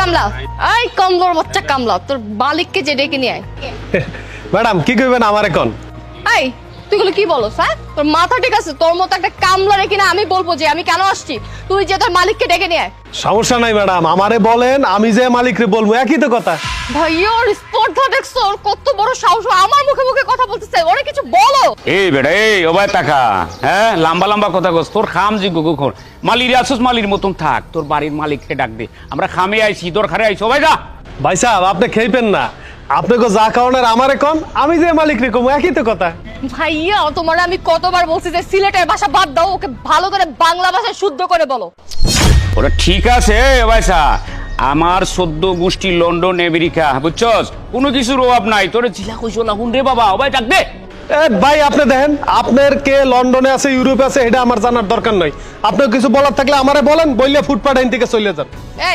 কামলা, এই কমলোর বাচ্চা কামলা, তোর মালিককে যে ডেকে নিয়ে আয়। ম্যাডাম কি কইবেন আমার এখন? এই তুই গুলো কি বলো স্যার? তোর মাথা ঠিক আছে? তোর মতো একটা কামলা রেখে না আমি বলবো যে আমি কেন আসছি, তুই যে তোর মালিককে ডেকে নিয়ে আয়। সমস্যা নাই ম্যাডাম, আমারে বলেন, আমি যে মালিকরে বলবো, একই তো কথা। ভাইয়া ওর স্পর্ধা দেখছো? ওর কত বড় সাহস, আমার মুখে মুখে কথা বলতেছে। ওরে কিছু বলো। এই বেটা এই ওবাই টাকা, হ্যাঁ লম্বা লম্বা কথা কস, তোর খাম জি গুগুখর মালির আসুস মালির মতন থাক, তোর বাড়ির মালিককে ডাক দে, আমরা খামে আইছি দরকারে আইছি। ভাই যা ভাই সাহেব আপনি খেইবেন না, আপনাকে যা খাওয়ানোর আমারে কোন, আমি যে মালিকরে কমু, একই তো কথা। ভাইয়া তোমার আমি কতবার বলছি যে সিলেটের ভাষা বাদ দাও, ওকে ভালো করে বাংলা ভাষায় শুদ্ধ করে বলো। ওরা ঠিক আছে ভাইসা, আমার 14 গোষ্ঠী লন্ডন আমেরিকা, বুঝছস, কোনো কিছুর অভাব নাই, তোরে জিলা কইছো লাগুন রে বাবা। ভাই ডাক দে। ভাই আপনি দেখেন, আপনার কে লন্ডনে আছে ইউরোপে আছে এটা আমার জানার দরকার নাই। আপনার কিছু বলার থাকলে আমারে বলেন, বললে ফুটপাত আইন থেকে চলে যান। এই